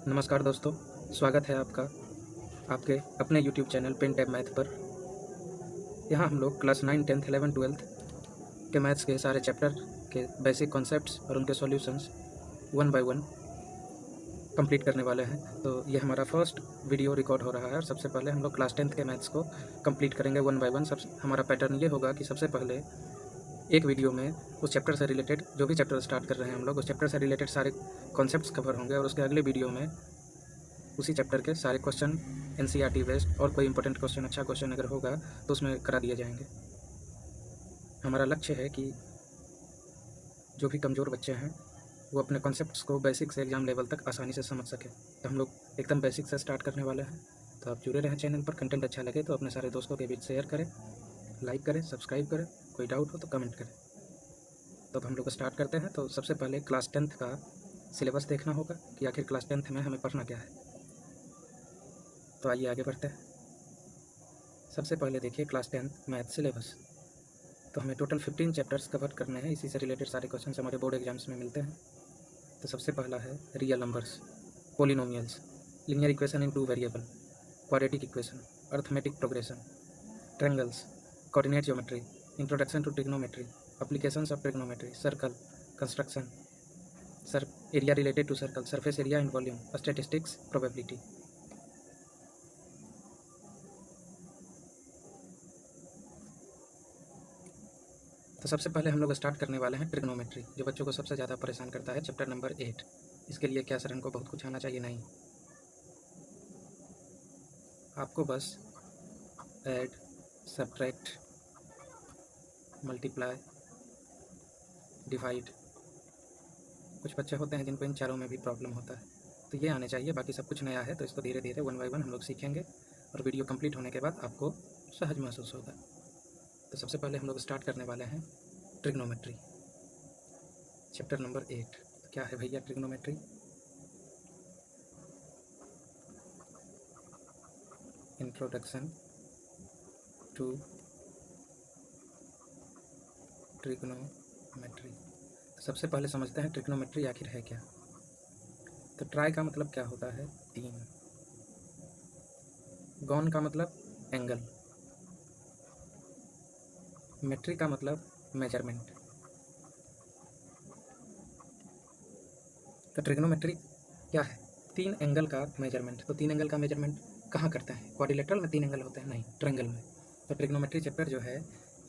नमस्कार दोस्तों, स्वागत है आपका आपके अपने YouTube channel pen tab math पर। यहाँ हम लोग क्लास 9, 10th, 11, 12th के मैथ्स के सारे चैप्टर के बेसिक कॉन्सेप्ट्स और उनके solutions one by one complete करने वाले हैं। तो ये हमारा फर्स्ट वीडियो रिकॉर्ड हो रहा है और सबसे पहले हम लोग क्लास 10th के मैथ्स को कंप्लीट करेंगे वन बाय वन। हमारा पैटर्न ये होगा कि सबसे पहले एक वीडियो में उस चैप्टर से रिलेटेड जो भी चैप्टर स्टार्ट कर रहे हैं हम लोग, उस चैप्टर से रिलेटेड सारे कॉन्सेप्ट्स कवर होंगे और उसके अगले वीडियो में उसी चैप्टर के सारे क्वेश्चन एनसीईआरटी बेस्ड और कोई इंपॉर्टेंट क्वेश्चन, अच्छा क्वेश्चन अगर होगा तो उसमें करा दिए जाएंगे। हमारा लक्ष्य है कि जो भी कमज़ोर बच्चे हैं वो अपने कॉन्सेप्ट्स को बेसिक से एग्ज़ाम लेवल तक आसानी से समझ सकें। तो हम लोग एकदम बेसिक से स्टार्ट करने वाले हैं। तो आप जुड़े रहें चैनल पर। कंटेंट अच्छा लगे तो अपने सारे दोस्तों के बीच शेयर करें, लाइक करें, सब्सक्राइब करें। कोई डाउट हो तो कमेंट करें। तो अब हम लोग स्टार्ट करते हैं। तो सबसे पहले क्लास 10th का सिलेबस देखना होगा कि आखिर क्लास 10th में हमें पढ़ना क्या है। तो आइए आगे बढ़ते हैं। सबसे पहले देखिए क्लास 10th मैथ सिलेबस। तो हमें टोटल 15 चैप्टर्स कवर करने हैं। इसी से रिलेटेड सारे क्वेश्चन हमारे बोर्ड एग्जाम्स में मिलते हैं। तो सबसे पहला है real numbers, polynomials, linear equation in two variable, quadratic equation, arithmetic progression, triangles, coordinate geometry, introduction to trigonometry, applications of trigonometry, circle construction, area related to circle, surface area and volume, statistics, probability. तो सबसे पहले हम लोग start करने वाले हैं trigonometry, जो बच्चों को सबसे ज़्यादा परेशान करता है, चैप्टर नंबर 8। इसके लिए क्या सर हमको बहुत कुछ आना चाहिए? नहीं, आपको बस ऐड, सब्ट्रैक्ट, मल्टीप्लाई, डिवाइड, कुछ बच्चे होते हैं जिनको इन चारों में भी प्रॉब्लम होता है, तो ये आने चाहिए। बाकी सब कुछ नया है, तो इसको धीरे धीरे वन बाय वन हम लोग सीखेंगे और वीडियो कंप्लीट होने के बाद आपको सहज महसूस होगा। तो सबसे पहले हम लोग स्टार्ट करने वाले हैं ट्रिग्नोमेट्री, चैप्टर नंबर 8। तो क्या है भैया ट्रिग्नोमेट्री? Introduction to trigonometry. तो सबसे पहले समझते हैं ट्रिग्नोमेट्री आखिर है क्या। तो ट्राई का मतलब क्या होता है? 3। गॉन का मतलब एंगल, मेट्री का मतलब मेजरमेंट। तो ट्रिग्नोमेट्री क्या है? 3 एंगल का मेजरमेंट। तो 3 एंगल का मेजरमेंट कहाँ करते हैं? क्वाड्रिलेटरल में 3 एंगल होते हैं? नहीं, ट्रायंगल में। तो ट्रिग्नोमेट्री चैप्टर जो है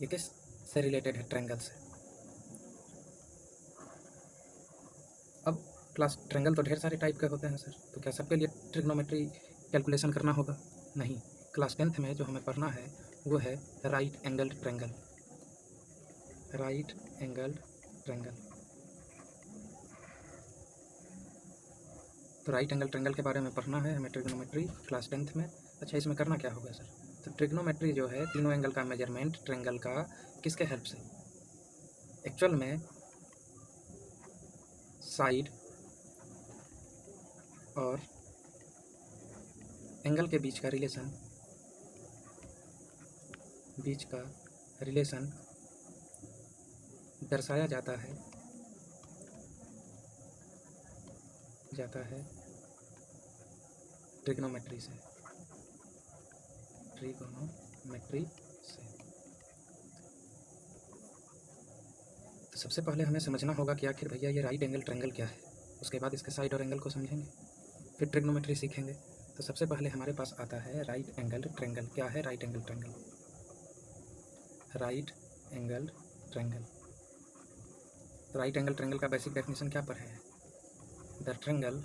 ये किस से रिलेटेड है? ट्रायंगल से। अब क्लास ट्रायंगल तो ढेर सारे टाइप के होते हैं सर, तो क्या सबके लिए ट्रिग्नोमेट्री कैलकुलेशन करना होगा? नहीं, क्लास 10th में जो हमें पढ़ना है वो है right angle triangle. Right angle triangle. तो राइट एंगल ट्रायंगल के बारे में पढ़ना है हमें ट्रिग्नोमेट्री क्लास 10th में। अच्छा, इसमें करना क्या होगा सर? तो ट्रिग्नोमेट्री जो है तीनों एंगल का मेजरमेंट ट्रायंगल का किसके हेल्प से? एक्चुअल में साइड और एंगल के बीच का रिलेशन दर्शाया जाता है ट्रिग्नोमेट्री से। तो सबसे पहले हमें समझना होगा कि आखिर भैया ये राइट एंगल ट्रायंगल क्या है। उसके बाद इसके साइड और एंगल को समझेंगे, फिर ट्रिग्नोमेट्री सीखेंगे। तो सबसे पहले हमारे पास आता है राइट एंगल ट्रायंगल। क्या है right angle triangle? Right angle triangle. तो राइट एंगल ट्रायंगल का बेसिक डेफिनेशन क्या पर है? The triangle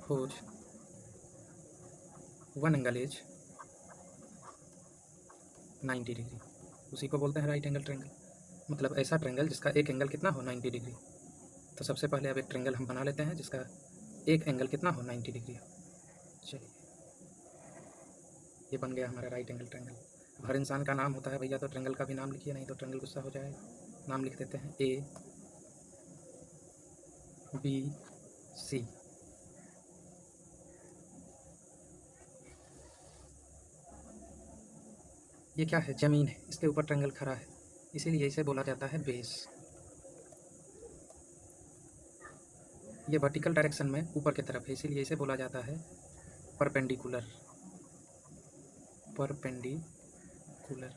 whose one angle is 90 degree, उसी को बोलते हैं राइट एंगल ट्रायंगल। मतलब ऐसा ट्रायंगल जिसका एक एंगल कितना हो? 90 डिग्री। तो सबसे पहले अब एक ट्रायंगल हम बना लेते हैं जिसका एक एंगल कितना हो? 90 डिग्री हो। चलिए, ये बन गया हमारा राइट एंगल ट्रायंगल। हर इंसान का नाम होता है भैया, तो ट्रायंगल का भी नाम लिखिए, नहीं तो ट्रायंगल गुस्सा हो जाएगा। नाम लिख देते हैं ए बी सी। ये क्या है? ज़मीन है, इसके ऊपर ट्रायंगल खड़ा है, इसीलिए इसे बोला जाता है बेस। ये वर्टिकल डायरेक्शन में ऊपर की तरफ है, इसीलिए इसे बोला जाता है परपेंडिकुलर। परपेंडिकुलर।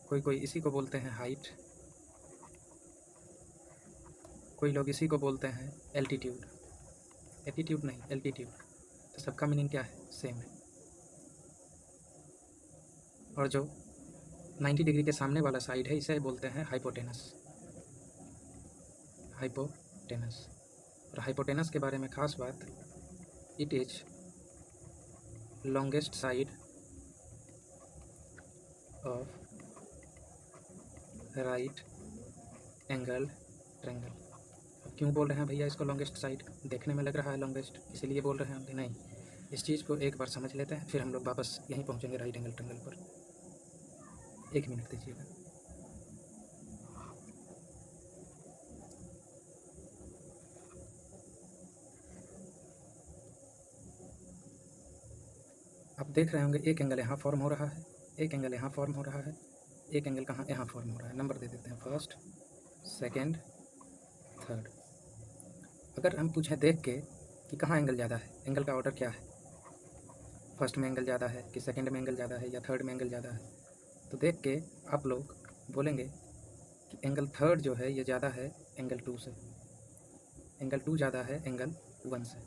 कोई कोई इसी को बोलते हैं हाइट, कोई लोग इसी को बोलते हैं एल्टीट्यूड। एटीट्यूड नहीं, एल्टीट्यूड। तो सबका मीनिंग क्या है? सेम है। और जो 90 डिग्री के सामने वाला साइड है इसे बोलते हैं हाइपोटेनस। हाइपोटेनस। और हाइपोटेनस के बारे में खास बात, it is longest side of right angle triangle. अब क्यों बोल रहे हैं भैया इसको लॉन्गेस्ट साइड? देखने में लग रहा है लॉन्गेस्ट, इसीलिए बोल रहे हैं? नहीं, इस चीज़ को एक बार समझ लेते हैं, फिर हम लोग वापस यहीं पहुंचेंगे राइट एंगल ट्रायंगल पर। 1 मिनट दीजिएगा। आप देख रहे होंगे एक एंगल यहाँ फॉर्म हो रहा है, एक एंगल यहाँ फॉर्म हो रहा है, एक एंगल कहाँ? यहाँ फॉर्म हो रहा है। नंबर दे देते हैं, फर्स्ट, सेकंड, थर्ड। अगर हम पूछें देख के कि कहाँ एंगल ज़्यादा है, एंगल का ऑर्डर क्या है, फर्स्ट में एंगल ज़्यादा है कि सेकंड में एंगल ज़्यादा है या थर्ड में एंगल ज़्यादा है, तो देख के आप लोग बोलेंगे कि एंगल थर्ड जो है ये ज़्यादा है एंगल 2 से, एंगल 2 ज़्यादा है एंगल 1 से।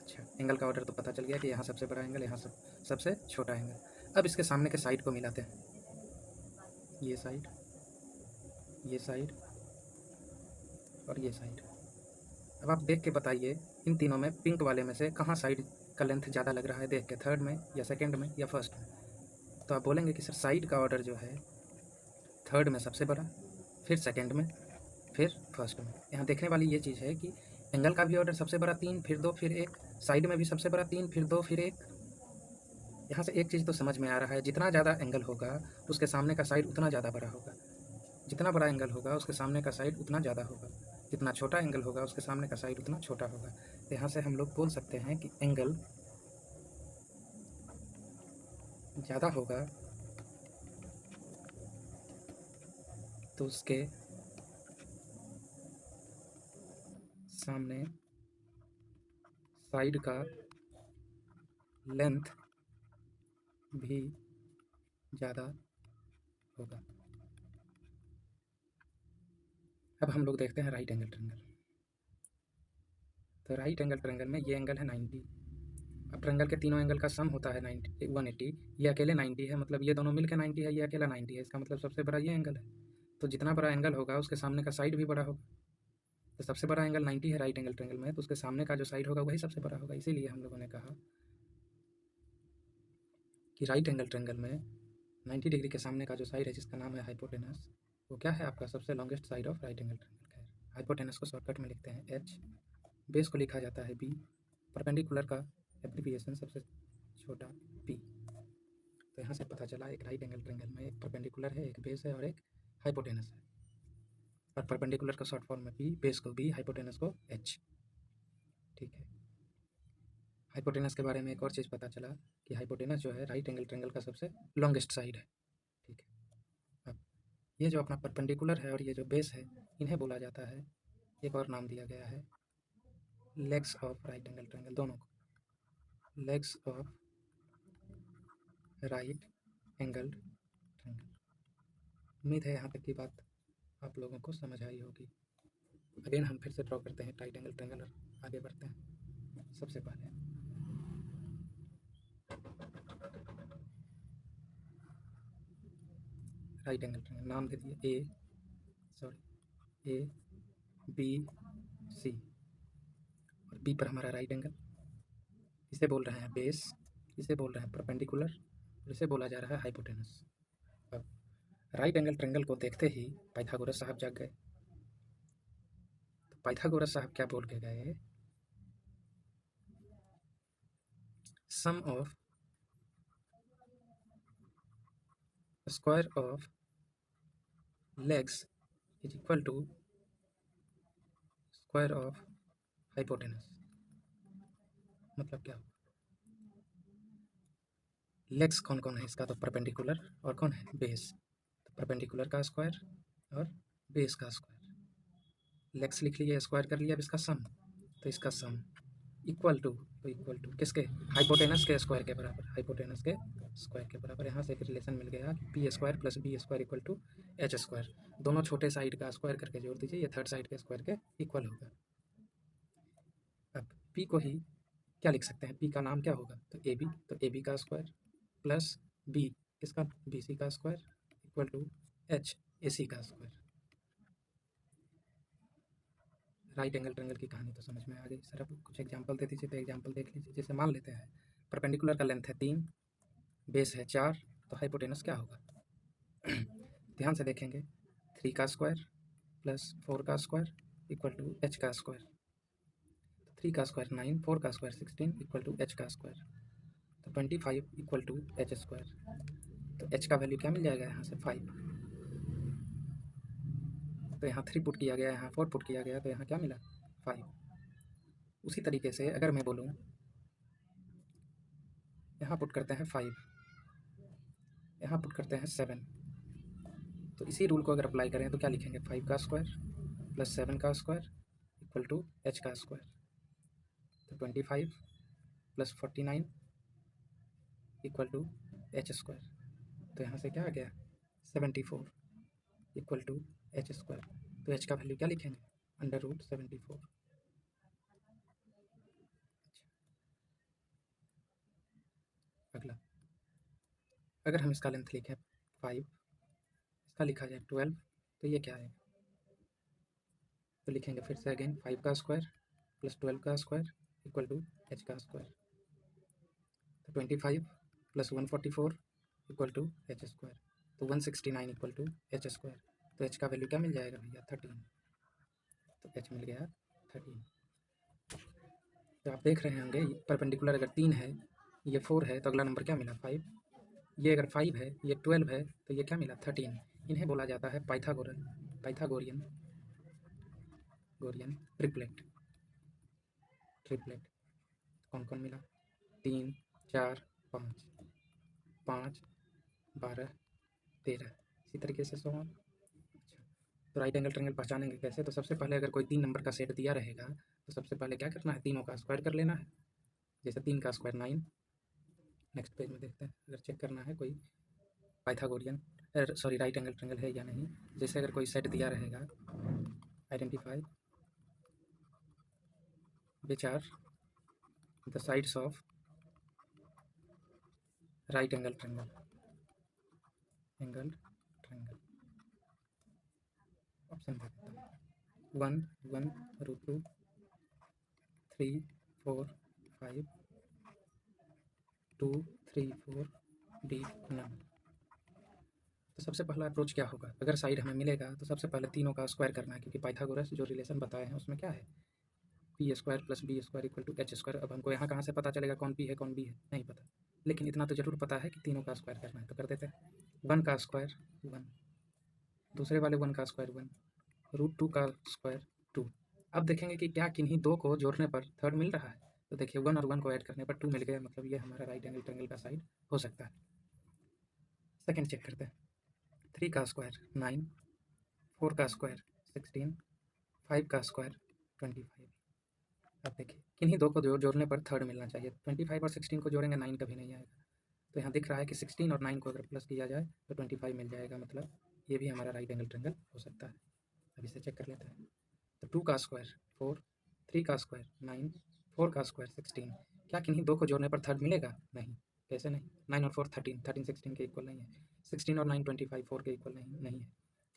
अच्छा, एंगल का ऑर्डर तो पता चल गया कि यहाँ सबसे बड़ा एंगल, यहाँ सबसे छोटा एंगल। अब इसके सामने के साइड को मिलाते हैं, ये साइड, ये साइड और ये साइड। अब आप देख के बताइए इन तीनों में पिंक वाले में से कहाँ साइड का लेंथ ज़्यादा लग रहा है देख के, थर्ड में या सेकंड में या फर्स्ट में? तो आप बोलेंगे कि सर साइड का ऑर्डर जो है थर्ड में सबसे बड़ा, फिर सेकंड में, फिर फर्स्ट में। यहाँ देखने वाली ये चीज़ है कि एंगल का भी ऑर्डर सबसे बड़ा 3 फिर 2 फिर 1, साइड में भी सबसे बड़ा 3 फिर 2 फिर 1। यहाँ से एक चीज़ तो समझ में आ रहा है, जितना ज़्यादा एंगल होगा उसके सामने का साइड उतना ज़्यादा बड़ा होगा, जितना बड़ा एंगल होगा उसके सामने का साइड उतना ज़्यादा होगा, जितना छोटा एंगल होगा उसके सामने का साइड उतना छोटा होगा। तो यहाँ से हम लोग बोल सकते हैं कि एंगल ज़्यादा होगा तो उसके सामने साइड का लेंथ भी ज़्यादा होगा। अब हम लोग देखते हैं राइट एंगल ट्रायंगल। तो राइट एंगल ट्रायंगल में ये एंगल है 90। अब ट्रायंगल के तीनों एंगल का सम होता है 180। ये अकेले 90 है, मतलब ये दोनों मिलकर 90 है, ये अकेला 90 है, इसका मतलब सबसे बड़ा ये एंगल है। तो जितना बड़ा एंगल होगा उसके सामने का साइड भी बड़ा होगा। तो सबसे बड़ा एंगल 90 है राइट एंगल ट्रायंगल में, तो उसके सामने का जो साइड होगा वही सबसे बड़ा होगा। इसीलिए हम लोगों ने कहा कि राइट एंगल ट्रायंगल में 90 डिग्री के सामने का जो साइड है जिसका नाम है हाइपोटेनस, वो क्या है? आपका सबसे longest side of right angle triangle है। हाइपोटेनस को शॉर्टकट में लिखते हैं एच, बेस को लिखा जाता है बी, परपेंडिकुलर का एब्रिविएशन सबसे छोटा पी। तो यहाँ से पता चला एक राइट एंगल ट्रायंगल में एक परपेंडिकुलर है, एक बेस है और एक हाइपोटेनस है। और परपेंडिकुलर का शॉर्ट फॉर्म में पी, बेस को बी, हाइपोटेनस को एच। ठीक है। हाइपोटेनस के बारे में एक और चीज़ पता चला कि हाइपोटेनस जो है राइट एंगल ट्रायंगल का सबसे लॉन्गेस्ट साइड है। ठीक है। अब ये जो अपना परपेंडिकुलर है और ये जो बेस है, इन्हें बोला जाता है, एक और नाम दिया गया है, legs of right angle triangle. दोनों को legs of right angle triangle. उम्मीद है यहाँ तक की बात आप लोगों को समझ आई होगी। अगेन हम फिर से ड्रॉ करते हैं राइट एंगल ट्रायंगल और आगे बढ़ते हैं। सबसे पहले राइट एंगल ट्रायंगल नाम दे दिए ए बी सी, और बी पर हमारा राइट एंगल, इसे बोल रहे हैं बेस, इसे बोल रहे हैं परपेंडिकुलर और इसे बोला जा रहा है हाइपोटेनस। अब राइट एंगल ट्रायंगल को देखते ही पाइथागोरस साहब जाग गए। तो पाइथागोरस साहब क्या बोल के गए? Sum of square of legs is equal to square of hypotenuse. मतलब क्या? लेग्स कौन कौन है इसका? तो परपेंडिकुलर और कौन है? बेस। तो परपेंडिकुलर का स्क्वायर और बेस का स्क्वायर। लेग्स लिख लिया, स्क्वायर कर लिया, अब इसका सम। तो इसका सम इक्वल टू, तो इक्वल टू किसके, हाइपोटेनस के स्क्वायर के बराबर, हाइपोटेनस के स्क्वायर के बराबर। यहाँ से एक रिलेशन मिल गया कि P square plus B square equal to H square. दोनों छोटे साइड का स्क्वायर करके जोड़ दीजिए, ये थर्ड साइड के स्क्वायर के इक्वल होगा। अब पी को ही क्या लिख सकते हैं, पी का नाम क्या होगा, तो ए बी, तो ए बी का स्क्वायर प्लस बी किसका, बी सी का square equal to H A C का स्क्वायर। राइट एंगल ट्रायंगल की कहानी तो समझ में आ गई सर। अब कुछ एग्जांपल दे दीजिए, तो एग्जांपल देख लीजिए। जैसे मान लेते हैं परपेंडिकुलर का लेंथ है 3, बेस है 4, तो हाइपोटेनस क्या होगा ध्यान से देखेंगे, 3 का स्क्वायर प्लस 4 का स्क्वायर इक्वल टू एच का स्क्वायर। 3 का स्क्वायर 9, 4 का स्क्वायर 16 इक्वल टू एच का स्क्वायर। तो 25 इक्वल टू एच स्क्वायर। तो एच का वैल्यू क्या मिल जाएगा यहाँ से 5, तो यहाँ 3 पुट किया गया, यहाँ 4 पुट किया गया, तो यहाँ क्या मिला 5। उसी तरीके से अगर मैं बोलूँ यहाँ पुट करते हैं 5, यहाँ पुट करते हैं 7, तो इसी रूल को अगर अप्लाई करें तो क्या लिखेंगे, 5 का स्क्वायर प्लस 7 का स्क्वायर इक्वल टू एच का स्क्वायर। तो 25 plus 49 equal to H square. तो यहाँ से क्या आ गया 74 इक्वल टू एच स्क्वायर। तो एच का वैल्यू क्या लिखेंगे, √74। अगला, अगर हम इसका लेंथ लिखें 5, इसका लिखा जाए 12, तो ये क्या है, तो लिखेंगे फिर से अगेन 5 का स्क्वायर प्लस 12 का स्क्वायर इक्वल टू एच का स्क्वायर। तो 25 plus 144 equal to H square. तो 169 इक्वल टू एच स्क्वायर। तो एच का वैल्यू क्या मिल जाएगा भैया 13, तो एच मिल गया 13। तो आप देख रहे होंगे परपेंडिकुलर अगर 3 है, ये 4 है, तो अगला नंबर क्या मिला 5। ये अगर 5 है, ये 12 है, तो ये क्या मिला 13। इन्हें बोला जाता है पाइथागोरियन ट्रिपलेट। कौन कौन मिला, 3 4 5, 5 12 13, इसी तरीके से 100। अच्छा, तो राइट एंगल ट्रायंगल पहचानेंगे कैसे, तो सबसे पहले अगर कोई 3 नंबर का सेट दिया रहेगा, तो सबसे पहले क्या करना है, तीनों का स्क्वायर कर लेना है। जैसे 3 का स्क्वायर 9, नेक्स्ट पेज में देखते हैं अगर चेक करना है कोई पाइथागोरियन राइट एंगल ट्रायंगल है या नहीं। जैसे अगर कोई सेट दिया रहेगा, identify which are the sides of right angle triangle. Option दे देता हूँ, 1 1 √2, 3 4 5, 2 3 4, डी नन। तो सबसे पहला अप्रोच क्या होगा, अगर साइड हमें मिलेगा तो सबसे पहले तीनों का स्क्वायर करना है, क्योंकि पाइथागोरस जो रिलेशन बताए हैं उसमें क्या है, P square plus B square equal to H square. अब हमको यहाँ कहाँ से पता चलेगा कौन पी है कौन बी है, नहीं पता, लेकिन इतना तो जरूर पता है कि तीनों का स्क्वायर करना है। तो कर देते हैं, 1 का स्क्वायर 1, दूसरे वाले 1 का स्क्वायर 1, √2 का स्क्वायर 2। अब देखेंगे कि क्या किन्हीं दो को जोड़ने पर थर्ड मिल रहा है, तो देखिए 1 और 1 को ऐड करने पर 2 मिल गया, मतलब ये हमारा राइट एंगल ट्रायंगल का साइड हो सकता है। सेकंड चेक करते हैं, 3 का स्क्वायर 9, 4 का स्क्वायर 16, 5 का स्क्वायर 25। अब देखिए किन्हीं दो को जोड़ने पर थर्ड मिलना चाहिए, 25 और 16 को जोड़ेंगे 9 कभी नहीं आएगा। तो यहाँ दिख रहा है कि 16 और 9 को अगर प्लस किया जाए तो 25 मिल जाएगा, मतलब ये भी हमारा राइट एंगल ट्रायंगल हो सकता है। अब इसे चेक कर लेते हैं, तो 2 का स्क्वायर 4, 3 का स्क्वायर 9, 4 का स्क्वायर 16, क्या किन्हीं दो को जोड़ने पर थर्ड मिलेगा, नहीं, कैसे नहीं, 9 और 4 13, 13 16 के इक्वल नहीं है, 16 और 9 25 4 के इक्वल नहीं है,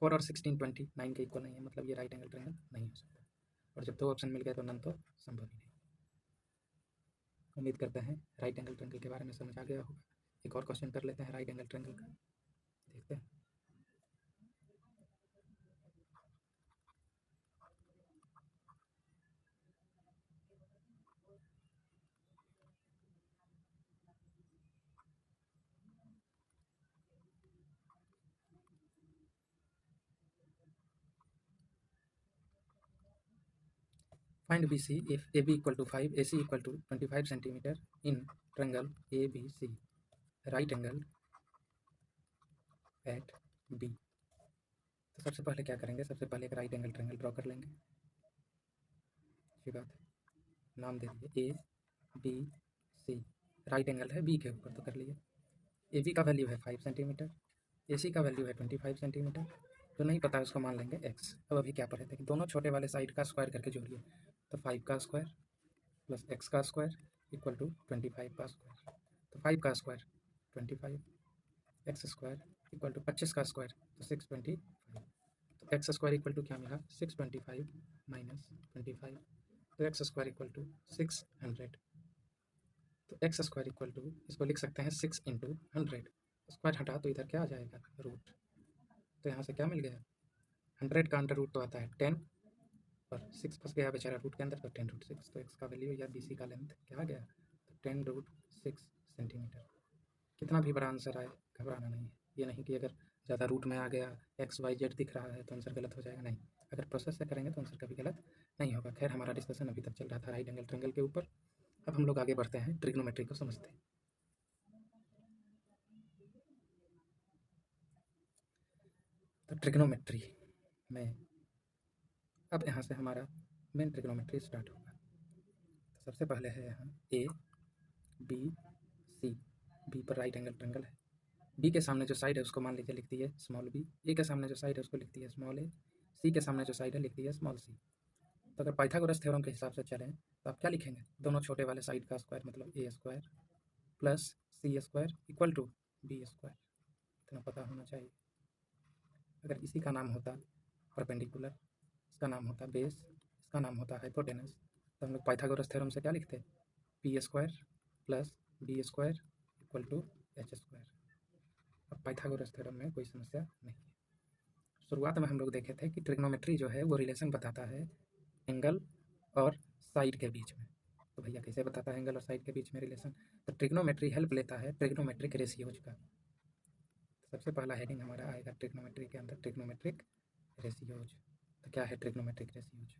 4 और 16 20 9 के इक्वल नहीं है, मतलब ये राइट एंगल ट्रायंगल नहीं हो सकता। और जब दो ऑप्शन मिल गए तो नन तो संभव ही नहीं। उम्मीद करते हैं राइट एंगल ट्रायंगल के बारे में समझ आ गया होगा। एक और क्वेश्चन कर लेते हैं राइट एंगल ट्रायंगल का, देखते हैं। Find BC if AB equal to 5, AC equal to 25 centimeter in triangle ABC, right angle at B। तो सबसे पहले क्या करेंगे, सबसे पहले एक राइट एंगल ट्रायंगल ड्रॉ कर लेंगे, अच्छी बात है। नाम दे दिए A B C, right angle है बी के ऊपर तो कर लिए। ए बी का वैल्यू है 5 सेंटीमीटर, ए सी का वैल्यू है 25 सेंटीमीटर, जो नहीं पता है उसको मान लेंगे एक्स। अब अभी क्या पढ़े थे कि दोनों छोटे वाले साइड का स्क्वायर करके जोड़िए, तो 5 का स्क्वायर प्लस एक्स का स्क्वायर इक्वल टू 25 का स्क्वायर, तो 5 का square 25, X square equal to 25 का स्क्वायर तो 625, तो एक्स स्क्वायर इक्वल टू क्या मिला 625 माइनस 25, तो एक्स स्क्वायर इक्वल टू 600, तो एक्स स्क्वायर इक्वल टू इसको लिख सकते हैं 6 इंटू 100, स्क्वायर हटा तो इधर क्या आ जाएगा रूट, तो यहाँ से क्या मिल गया 100 का अंडर रूट तो आता है 10 और 6 फंस गया बेचारा रूट के अंदर, तो 10√6, तो एक्स का वैल्यू या बी सी का लेंथ क्या आ गया, तो 10√6 सेंटीमीटर। कितना भी बड़ा आंसर आए घबराना नहीं है, ये नहीं कि अगर ज़्यादा रूट में आ गया XYZ दिख रहा है तो आंसर गलत हो जाएगा, नहीं, अगर प्रोसेस से करेंगे तो आंसर कभी गलत नहीं होगा। खैर हमारा डिस्कशन अभी तक चल रहा था राइट एंगल ट्रायंगल के ऊपर, अब हम लोग आगे बढ़ते हैं ट्रिग्नोमेट्री को समझते हैं। तो ट्रिग्नोमेट्री में अब यहाँ से हमारा मेन ट्रिग्नोमेट्री स्टार्ट होगा। तो सबसे पहले है यहाँ ए बी सी, बी पर राइट एंगल ट्रायंगल है, बी के सामने जो साइड है उसको मान लीजिए लिख दिए स्मॉल बी, ए के सामने जो साइड है उसको लिख दिए स्मॉल ए, सी के सामने जो साइड है लिख दिए स्मॉल सी। तो अगर पाइथागोरस थ्योरम के हिसाब से चलें तो आप क्या लिखेंगे, दोनों छोटे वाले साइड का स्क्वायर मतलब A square plus C square equal to B square, इतना पता होना चाहिए। अगर इसी का नाम होता परपेंडिकुलर, इसका नाम होता बेस, इसका नाम होता हाइपोटेनस, तो हम लोग पाइथागोरस थ्योरम से क्या लिखते P square plus B square equal to H square. अब पाइथागोरस थ्योरम में कोई समस्या नहीं है। शुरुआत में हम लोग देखे थे कि ट्रिग्नोमेट्री जो है वो रिलेशन बताता है एंगल और साइड के बीच में। तो भैया कैसे बताता है एंगल और साइड के बीच में रिलेशन, तो ट्रिग्नोमेट्री हेल्प लेता है ट्रिग्नोमेट्रिक रेशियोज का। सबसे पहला हेडिंग हमारा आएगा ट्रिग्नोमेट्री के अंदर ट्रिग्नोमेट्रिक रेशियोज। तो क्या है ट्रिग्नोमेट्रिक रेशियोज,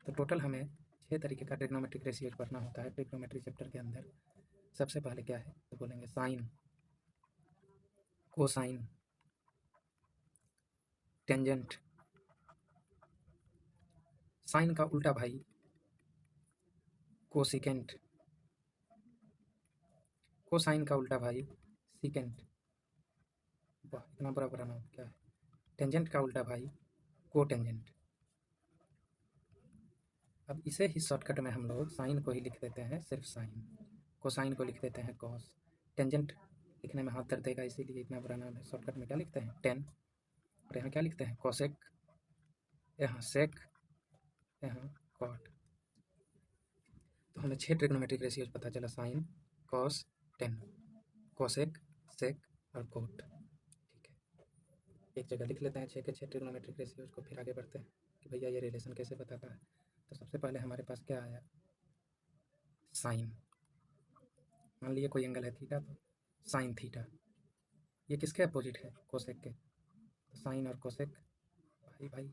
तो टोटल हमें 6 तरीके का ट्रिग्नोमेट्रिक रेशियोज पढ़ना होता है ट्रिग्नोमेट्री चैप्टर के अंदर। सबसे पहले क्या है तो बोलेंगे साइन, कोसाइन, टेंजेंट, साइन का उल्टा भाई कोसिकेंट, कोसाइन का उल्टा भाई सीकेंट, वाह इतना बड़ा बड़ा नाम क्या है, टेंजेंट का उल्टा भाई कोटेंजेंट। अब इसे ही शॉर्टकट में हम लोग साइन को ही लिख देते हैं सिर्फ साइन, कोसाइन को लिख देते हैं कॉस, टेंजेंट लिखने में हाथ दर्द देगा इसीलिए इतना बड़ा नाम है, शॉर्टकट में क्या लिखते हैं टेन, और यहाँ क्या लिखते हैं कोसेक, यहाँ सेक, यहाँ कॉट। तो हमें 6 ट्रिग्नोमेट्रिक रेशियोज पता चला, sine cos tan cosec sec और कोट। ठीक है, एक जगह लिख लेते हैं 6 के 6 ट्रिग्नोमेट्रिक रेशियोज को, फिर आगे बढ़ते हैं कि भैया ये रिलेशन कैसे बताता है। तो सबसे पहले हमारे पास क्या आया साइन, मान लीजिए कोई एंगल है थीटा, तो साइन थीटा ये किसके अपोजिट है कोसेक के, तो साइन और कोसेक भाई भाई।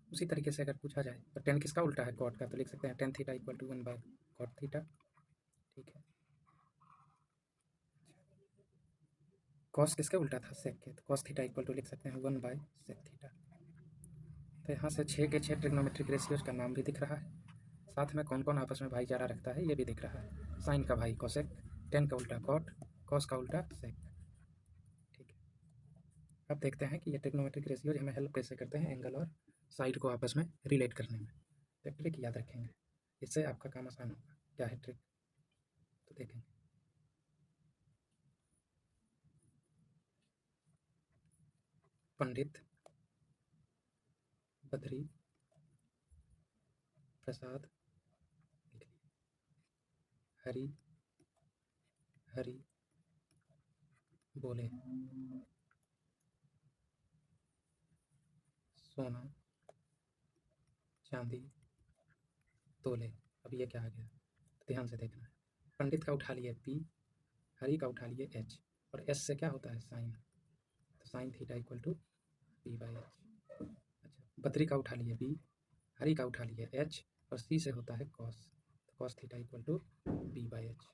उसी तरीके से अगर पूछा जाए तो टेन किसका उल्टा है कॉट का, तो लिख सकते हैं टेन थीटा इक्वल टू 1/कॉट थीटा। ठीक है, कॉस किसके उल्टा था सेक के, तो कॉस थीटा इक्वल टू लिख सकते हैं 1/सेक थीटा। तो यहाँ से 6 के 6 ट्रिग्नोमेट्रिक रेशियोज का नाम भी दिख रहा है, साथ में कौन कौन आपस में भाईचारा रखता है ये भी दिख रहा है, साइन का भाई कोसेक, टेन का उल्टा कॉट, कॉस का उल्टा सेक। ठीक है, अब देखते हैं कि ये ट्रिग्नोमेट्रिक रेशियोज हमें हेल्प कैसे करते हैं एंगल और साइड को आपस में रिलेट करने में। तो ट्रिक याद रखेंगे, इससे आपका काम आसान होगा। क्या है ट्रिक तो देखेंगे। पंडित बद्री प्रसाद हरी हरी बोले सोना चांदी तोले। अब ये क्या आ गया ध्यान से देखना है, पंडित का उठा लिए पी, हरी का उठा लिए एच, और एस से क्या होता है साइन, तो sine theta equal to P/H। अच्छा, बद्री का उठा लिए बी, हरी का उठा लिए एच, और सी से होता है कॉस, तो cos theta equal to B/H।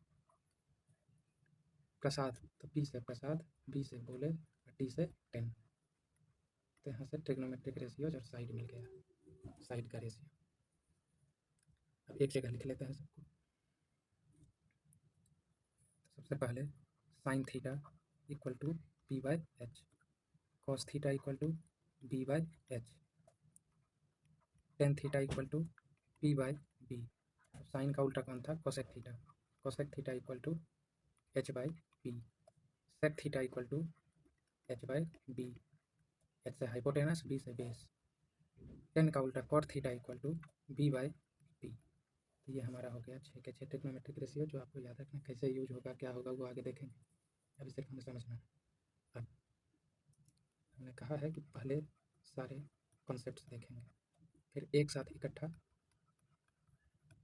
प्रसाद तो पी से प्रसाद, बी से बोले और टी से टेन। तो यहाँ से ट्रिग्नोमेट्रिक रेशियोज और साइड मिल गया, साइड का रेशियो। अब एक जगह लिख लेते हैं सबको। तो सबसे पहले sine theta equal to P by H, cos theta equal to B by H, tan theta equal to P by B. Sine का उल्टा कौन था? Cosec theta. Cosec theta equal to H by B. Sec theta equal to H by B. H से hypotenuse, B से base. Tan का उल्टा cot theta equal to B by B. तो ये हमारा हो गया 6 के 6 ट्रिग्नोमेट्रिक रेशियो, जो आपको याद रखना कैसे यूज होगा, क्या होगा, वो आगे देखेंगे। अभी सिर्फ हमें समझना है। अब हमने कहा है कि पहले सारे कॉन्सेप्ट्स देखेंगे, फिर एक साथ इकट्ठा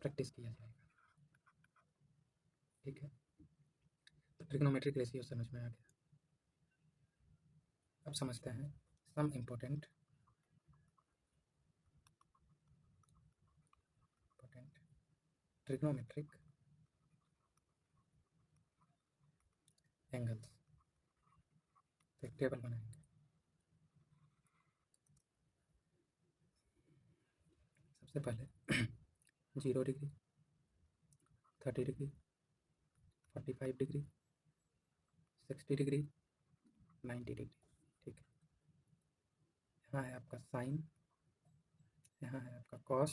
प्रैक्टिस किया जाएगा। ठीक है, तो ट्रिग्नोमेट्रिक रेशियो समझ में आ गया। अब समझते हैं सम इम्पोर्टेंट ट्रिग्नोमेट्रिक एंगल्स। तो एक टेबल बनाएंगे। सबसे पहले 0 degree, 30 degree, 45 degree, 60 degree, 90 degree. ठीक है, यहाँ है आपका साइन, यहाँ है आपका कॉस,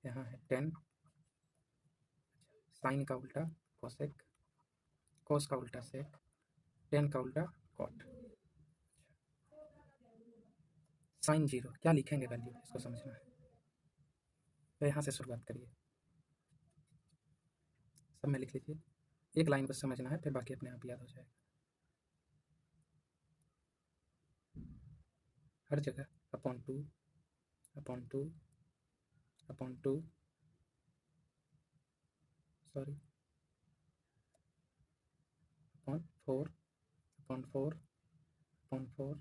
यहाँ है टेन। साइन का उल्टा कोसेक, कॉस का उल्टा सेक, टेन का उल्टा कॉट। साइन 0 क्या लिखेंगे वैल्यू, इसको समझना है। तो यहाँ से शुरुआत करिए, सब में लिख लीजिए। एक लाइन बस समझना है, फिर बाकी अपने आप याद हो जाएगा। हर जगह upon two, upon two, upon two, sorry, upon four, upon four, upon four,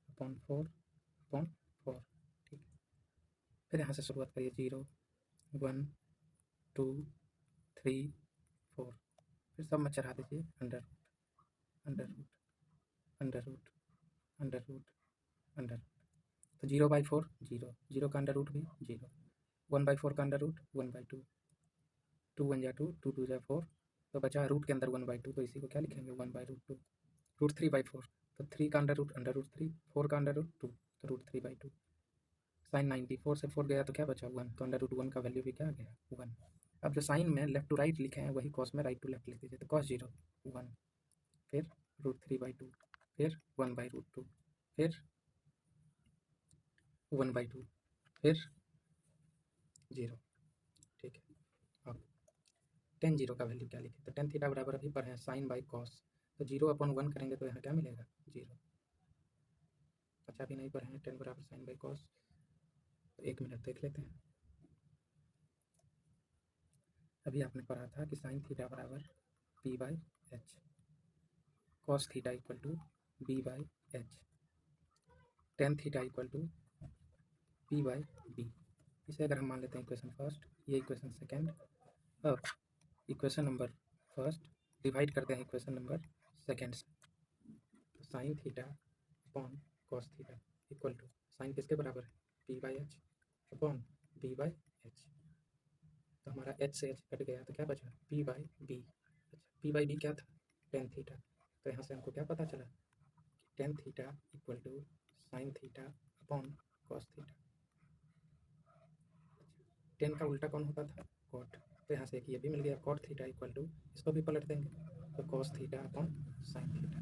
upon four, upon four. ठीक है, फिर यहाँ से शुरुआत करिए। 0, 1, 2, 3, 4, फिर सब में चढ़ा दीजिए under root, under root, under root, under root, under root. तो 0/4 0, 0 का अंडर रूट भी 0, 1/4 का अंडर रूट 1/2, 2 1 जा 2, 2 2 जा 4, तो बचा रूट के अंदर 1/2, तो इसी को क्या लिखेंगे 1/√2। रूट 3/4, तो 3 का अंडर रूट 3, 4 का अंडर रूट 2, तो रूट 3/2। साइन 90, 4 से 4 गया तो क्या बचा 1, तो अंडर रूट 1 का वैल्यू भी क्या आ गया 1। अब जो साइन में लेफ्ट टू राइट लिखे हैं वही कॉस में राइट टू लेफ्ट लिख दीजिए। तो कॉस 0 1, फिर रूट 3/2, फिर 1/√2, फिर 1/2, फिर 0। ठीक है, अब टेन 0 का वैल्यू क्या लिखे? तो टेन थीटा बराबर अभी पर है साइन बाई कॉस, तो 0/1 करेंगे तो यहाँ क्या मिलेगा 0। अच्छा, अभी नहीं पढ़े हैं टेन बराबर साइन बाई कॉस, तो 1 मिनट देख लेते हैं। अभी आपने पढ़ा था कि साइन थीटा बराबर P by H, cos theta equal to B by H, tan theta equal to P by B. इसे अगर हम मान लेते हैं इक्वेशन फर्स्ट, ये इक्वेशन सेकेंड, अब इक्वेशन नंबर फर्स्ट डिवाइड करते हैं इक्वेशन नंबर सेकेंड से। तो sine theta upon cos theta equal to, sine किसके बराबर है? P by H upon B by H. तो हमारा एच से एच कट गया तो क्या बचा? P by B. अच्छा, पी बाई बी क्या था? Tan theta. तो यहाँ से हमको क्या पता चला कि tan theta equal to sine theta upon cos theta. Tan का उल्टा कौन होता था? कॉट। तो यहाँ से एक ये भी मिल गया, कॉट थीटा इक्वल टू, इसको भी पलट देंगे तो cos theta upon sine theta.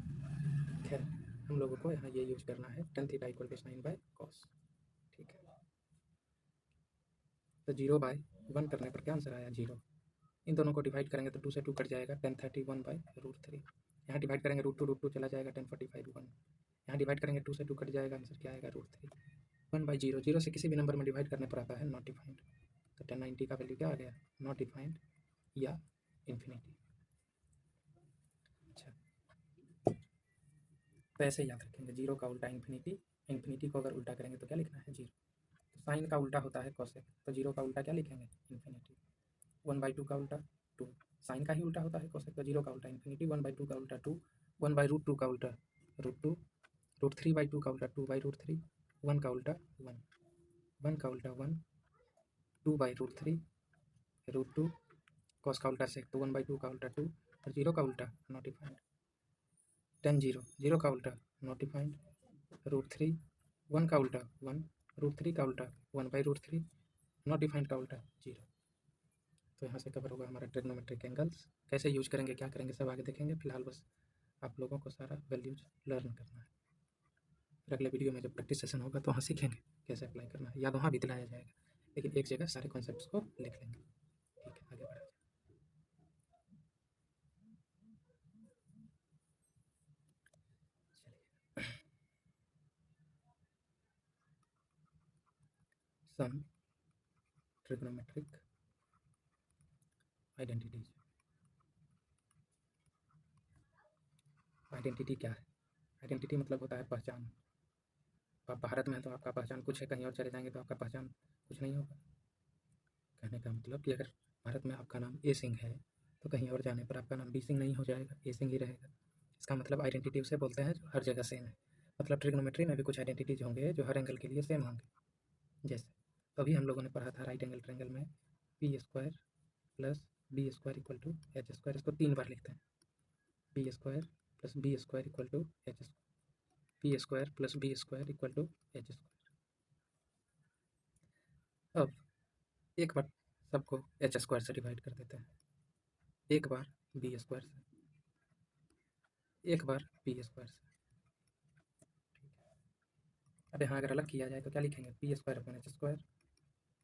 खैर, हम लोगों को यहाँ ये यूज करना है, tan theta equal to sine by cos. ठीक है, तो 0/1 करने पर क्या आंसर आया? 0। इन दोनों को डिवाइड करेंगे तो 2 से 2 कट जाएगा, 1031/√3। यहाँ डिवाइड करेंगे रूट टू चला जाएगा, 1045 1। यहाँ डिवाइड करेंगे 2 से 2 कट जाएगा, आंसर क्या आएगा? √3। 1/0, 0 से किसी भी नंबर में डिवाइड करने पर आता है नॉट डिफाइंड। तो 1090 का वैल्यू क्या आ गया? नॉट डिफाइंड या इन्फिनिटी। अच्छा, तो ऐसे याद रखेंगे, 0 का उल्टा इन्फिनिटी, इन्फिनिटी को अगर उल्टा करेंगे तो क्या लिखना है? 0। तो साइन का उल्टा होता है कॉसेक, तो 0 का उल्टा क्या लिखेंगे? इन्फिनिटी। 1/2 का उल्टा 2, साइन का ही उल्टा होता है कोसेक, तो 0 का उल्टा इन्फिनिटी, 1/2 का उल्टा 2, 1/√2 का उल्टा √2, √3/2 का उल्टा 2/√3, 1 का उल्टा 1, 1 का उल्टा 1, 2/√3, √2, कॉस का उल्टा सेक तो 1/2 का उल्टा 2, और 0 का उल्टा नॉट डिफाइंड, tan 0, 0 का उल्टा नॉट डिफाइंड, √3, 1 का उल्टा 1, √3 का उल्टा 1/√3, नॉट डिफाइंड का उल्टा 0। तो यहाँ से कवर होगा हमारा ट्रिग्नोमेट्रिक एंगल्स। कैसे यूज करेंगे, क्या करेंगे, सब आगे देखेंगे। फिलहाल बस आप लोगों को सारा वैल्यूज लर्न करना है। फिर अगले वीडियो में जब प्रैक्टिस सेशन होगा तो वहाँ सीखेंगे कैसे अप्लाई करना है, या वहाँ भी दिलाया जाएगा, लेकिन एक जगह सारे कॉन्सेप्ट्स को लिख लेंगे। ठीक है, आगे बढ़ा जाए। सम ट्रिग्नोमेट्रिक आइडेंटिटीज। आइडेंटिटी क्या है? आइडेंटिटी मतलब होता है पहचान। आप भारत में हैं तो आपका पहचान कुछ है, कहीं और चले जाएंगे तो आपका पहचान कुछ नहीं होगा। कहने का मतलब कि अगर भारत में आपका नाम ए सिंह है तो कहीं और जाने पर आपका नाम बी सिंह नहीं हो जाएगा, ए सिंह ही रहेगा। इसका मतलब आइडेंटिटी उसे बोलते हैं जो हर जगह सेम है। मतलब ट्रिग्नोमेट्री में भी कुछ आइडेंटिटीज होंगे जो हर एंगल के लिए सेम होंगे। जैसे तो अभी हम लोगों ने पढ़ा था राइट एंगल ट्रायंगल में p² plus b² equal to h²। इसको 3 बार लिखते हैं, p² plus b² equal to h², p² plus b² equal to h²। अब एक बार सबको h² से डिवाइड कर देते हैं, एक बार b² से, एक बार p² से। अब यहाँ अगर अलग किया जाए तो क्या लिखेंगे, p² upon h²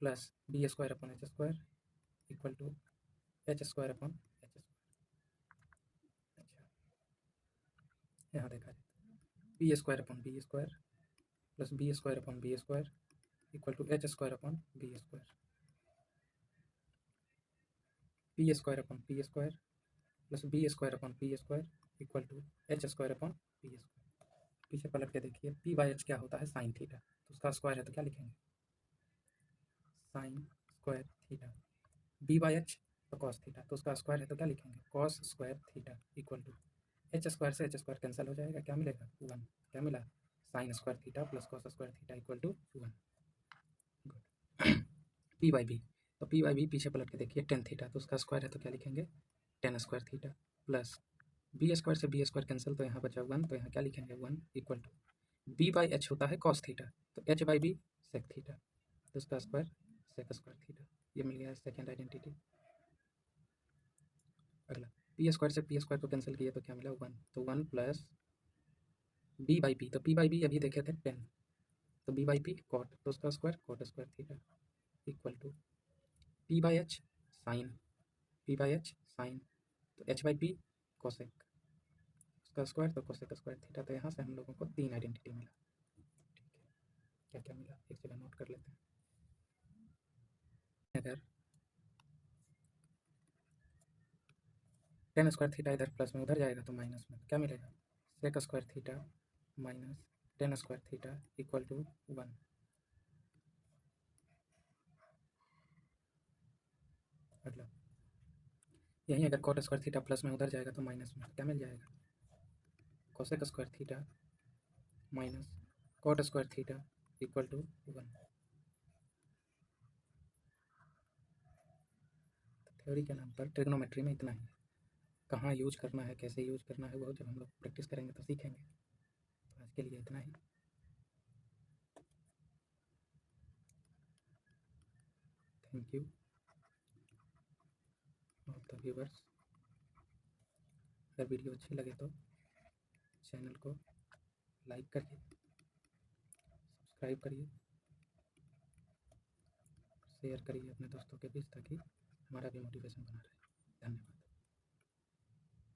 plus b² upon h² equal to h² upon h²। अच्छा, यहाँ देखा जाए p² upon b² plus b² upon b² equal to h² upon b², p² upon p² plus b² upon p² equal to h² upon p²। पीछे पलट के देखिए, p/h क्या होता है, साइन थीटा, तो उसका स्क्वायर है तो क्या लिखेंगे, साइन स्क्वायर थीटा। b/h तो कॉस थीटा, तो उसका स्क्वायर है तो क्या लिखेंगे, cos square theta equal to h² से h² कैंसिल हो जाएगा, क्या मिलेगा 1। क्या मिला, sine square theta plus cos square theta equal to 1। Good. p/b, तो p/b पीछे पलट के देखिए टेन थीटा, तो उसका स्क्वायर है तो क्या लिखेंगे, ten square theta plus b² से b² कैंसिल तो यहाँ बचा 1, तो यहाँ क्या लिखेंगे 1 इक्वल टू b/h होता है कॉस थीटा, तो h/b सेक थीटा, तो उसका स्क्वायर सेक स्क्वायर थीटा। ये मिल गया सेकेंड आइडेंटिटी। अगला p² से p² को कैंसिल किए तो क्या मिला 1, तो 1 प्लस b/p, तो p/b अभी देखे थे 10, तो b/p कॉट, तो उसका square cot square theta equal to p/h sine, p/h sine, तो h/p कोसेक, उसका स्क्वायर तो कोसेक स्क्वायर थीटा। तो यहाँ से हम लोगों को 3 आइडेंटिटी मिला। ठीक है, क्या क्या मिला एक जगह नोट कर लेते हैं। अगर टेन स्क्वायर थीटा इधर प्लस में उधर जाएगा तो माइनस में, तो क्या मिलेगा, sec square theta minus tan square theta equal to 1। अगला यहीं अगर कॉट स्क्वायर थीटा प्लस में उधर जाएगा तो माइनस में, क्या मिल जाएगा, cosec square theta minus cot square theta equal to 1। Theory के नाम पर ट्रिग्नोमेट्री में इतना ही, कहाँ यूज करना है, कैसे यूज करना है, वो जब हम लोग प्रैक्टिस करेंगे तो सीखेंगे। तो आज के लिए इतना ही। Thank you all the viewers. अगर वीडियो अच्छी लगे तो चैनल को लाइक करिए, सब्सक्राइब करिए, शेयर करिए अपने दोस्तों के बीच, ताकि हमारा भी मोटिवेशन बना रहे। धन्यवाद।